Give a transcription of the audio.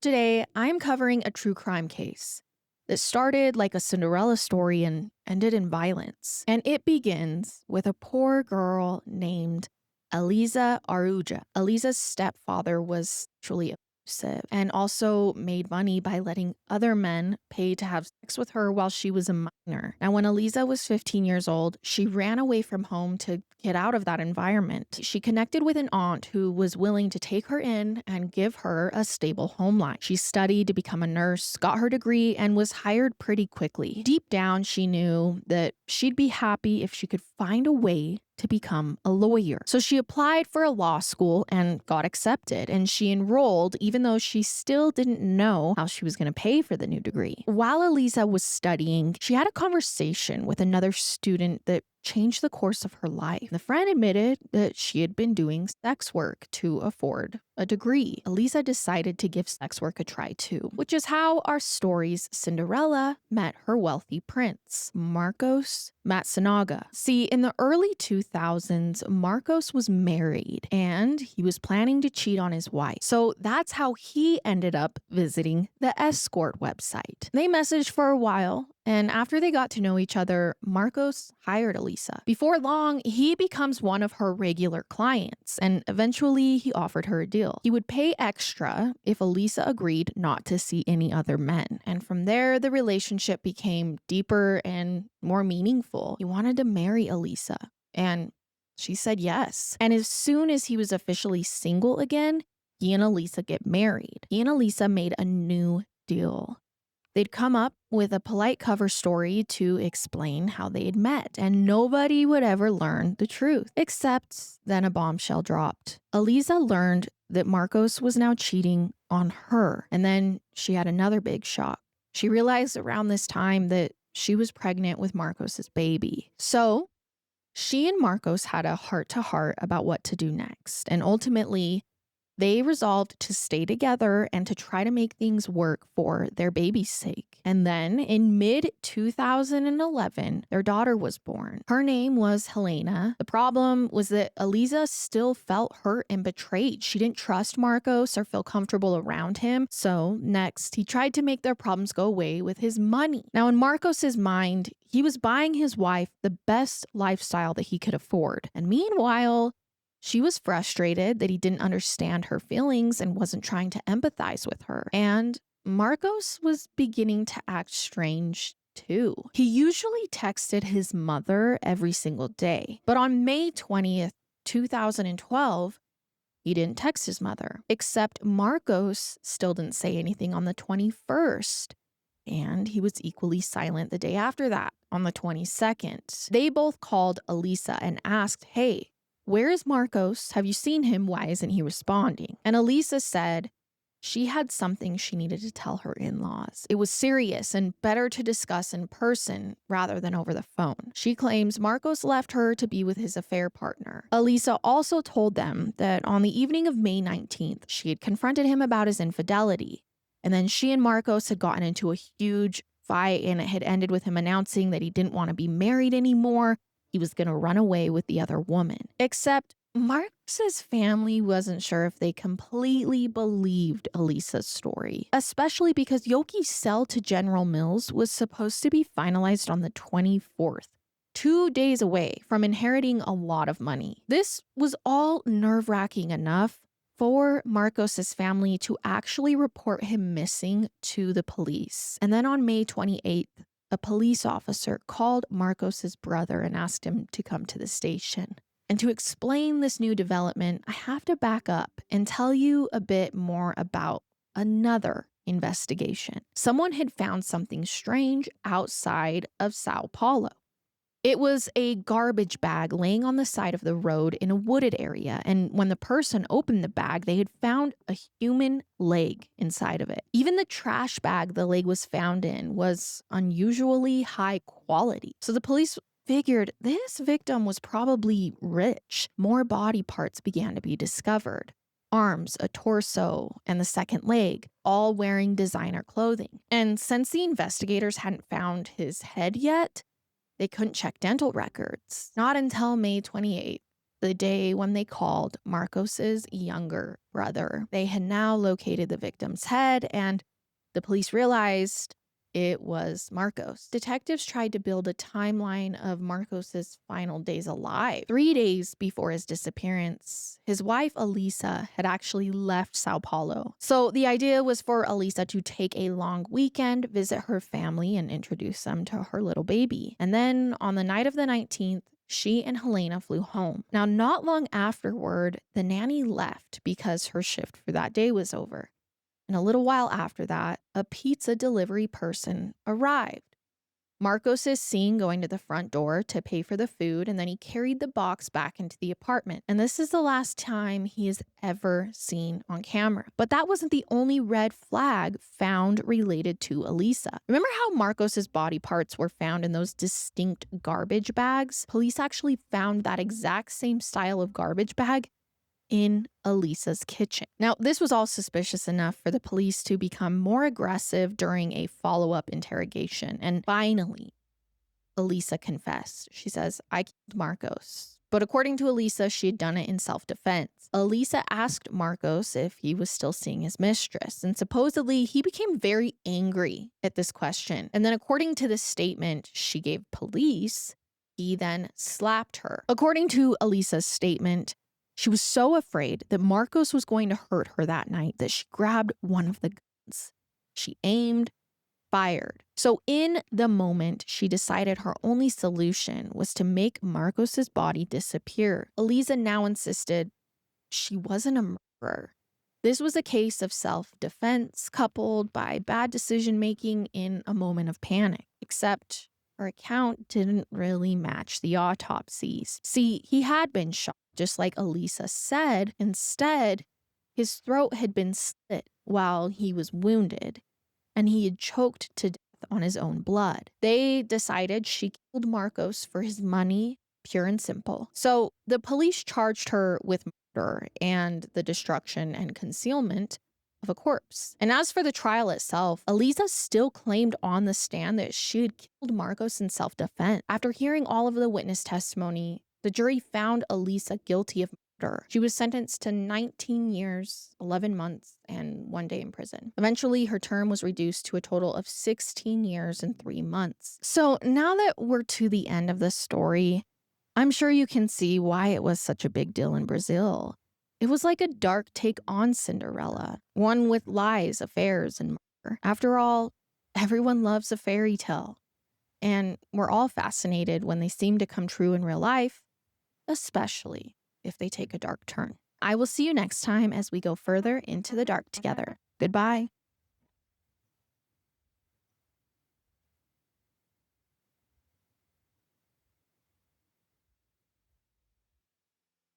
Today, I'm covering a true crime case that started like a Cinderella story and ended in violence. And it begins with a poor girl named Eliza Aruja. Eliza's stepfather was truly abusive and also made money by letting other men pay to have sex with her while she was a minor. Now, when Eliza was 15 years old, she ran away from home to get out of that environment. She connected with an aunt who was willing to take her in and give her a stable home life. She studied to become a nurse, got her degree, and was hired pretty quickly. Deep down, she knew that she'd be happy if she could find a way to become a lawyer. So she applied for a law school and got accepted, and she enrolled even though she still didn't know how she was going to pay for the new degree. While Eliza was studying, she had a conversation with another student that changed the course of her life. The friend admitted that she had been doing sex work to afford a degree. Eliza decided to give sex work a try too, which is how our story's Cinderella met her wealthy prince, Marcos Matsunaga. See, in the early 2000s, Marcos was married and he was planning to cheat on his wife. So that's how he ended up visiting the escort website. They messaged for a while, and after they got to know each other, Marcos hired Elisa. Before long, he becomes one of her regular clients, and eventually he offered her a deal. He would pay extra if Elisa agreed not to see any other men. And from there, the relationship became deeper and more meaningful. He wanted to marry Elisa, and she said yes. And as soon as he was officially single again, he and Elisa get married. He and Elisa made a new deal. They'd come up with a polite cover story to explain how they had met, and nobody would ever learn the truth. Except then a bombshell dropped. Eliza learned that Marcos was now cheating on her, and then she had another big shock. She realized around this time that she was pregnant with Marcos's baby. So she and Marcos had a heart-to-heart about what to do next, and ultimately they resolved to stay together and to try to make things work for their baby's sake. And then in mid-2011, their daughter was born. Her name was Helena. The problem was that Eliza still felt hurt and betrayed. She didn't trust Marcos or feel comfortable around him. So next, he tried to make their problems go away with his money. Now, in Marcos's mind, he was buying his wife the best lifestyle that he could afford. And meanwhile, she was frustrated that he didn't understand her feelings and wasn't trying to empathize with her. And Marcos was beginning to act strange too. He usually texted his mother every single day. But on May 20th, 2012, he didn't text his mother. Except Marcos still didn't say anything on the 21st. And he was equally silent the day after that, on the 22nd. They both called Elisa and asked, "Hey, where is Marcos? Have you seen him? Why isn't he responding?" And Elisa said she had something she needed to tell her in-laws. It was serious and better to discuss in person rather than over the phone. She claims Marcos left her to be with his affair partner. Elisa also told them that on the evening of May 19th, she had confronted him about his infidelity. And then she and Marcos had gotten into a huge fight, and it had ended with him announcing that he didn't want to be married anymore. He was going to run away with the other woman. Except Marcos's family wasn't sure if they completely believed Elisa's story, especially because Yoki's sale to General Mills was supposed to be finalized on the 24th, 2 days away from inheriting a lot of money. This was all nerve-wracking enough for Marcos's family to actually report him missing to the police. And then on May 28th, a police officer called Marcos's brother and asked him to come to the station. And to explain this new development, I have to back up and tell you a bit more about another investigation. Someone had found something strange outside of Sao Paulo. It was a garbage bag laying on the side of the road in a wooded area, and when the person opened the bag, they had found a human leg inside of it. Even the trash bag the leg was found in was unusually high quality. So the police figured this victim was probably rich. More body parts began to be discovered. Arms, a torso, and the second leg, all wearing designer clothing. And since the investigators hadn't found his head yet, they couldn't check dental records. Not until May 28th, the day when they called Marcos's younger brother. They had now located the victim's head, and the police realized it was Marcos. Detectives tried to build a timeline of Marcos's final days alive. 3 days before his disappearance, his wife Elisa had actually left Sao Paulo. So the idea was for Elisa to take a long weekend, visit her family, and introduce them to her little baby. And then on the night of the 19th, she and Helena flew home. Now, not long afterward, the nanny left because her shift for that day was over. And a little while after that, a pizza delivery person arrived. Marcos is seen going to the front door to pay for the food, and then he carried the box back into the apartment. And this is the last time he is ever seen on camera. But that wasn't the only red flag found related to Elisa. Remember how Marcos's body parts were found in those distinct garbage bags? Police actually found that exact same style of garbage bag in Elisa's kitchen. Now, this was all suspicious enough for the police to become more aggressive during a follow-up interrogation. And finally, Elisa confessed. She says, "I killed Marcos." But according to Elisa, she had done it in self-defense. Elisa asked Marcos if he was still seeing his mistress, and supposedly he became very angry at this question. And then according to the statement she gave police, he then slapped her. According to Elisa's statement, she was so afraid that Marcos was going to hurt her that night that she grabbed one of the guns. She aimed, fired. So in the moment, she decided her only solution was to make Marcos's body disappear. Elisa now insisted she wasn't a murderer. This was a case of self-defense coupled by bad decision-making in a moment of panic, except her account didn't really match the autopsies. See, he had been shot, just like Elisa said. Instead, his throat had been slit while he was wounded, and he had choked to death on his own blood. They decided she killed Marcos for his money, pure and simple. So the police charged her with murder and the destruction and concealment of a corpse. And as for the trial itself, Elisa still claimed on the stand that she had killed Marcos in self-defense. After hearing all of the witness testimony, the jury found Elisa guilty of murder. She was sentenced to 19 years, 11 months, and 1 day in prison. Eventually, her term was reduced to a total of 16 years and 3 months. So now that we're to the end of the story, I'm sure you can see why it was such a big deal in Brazil. It was like a dark take on Cinderella, one with lies, affairs, and murder. After all, everyone loves a fairy tale, and we're all fascinated when they seem to come true in real life, especially if they take a dark turn. I will see you next time as we go further into the dark together. Goodbye.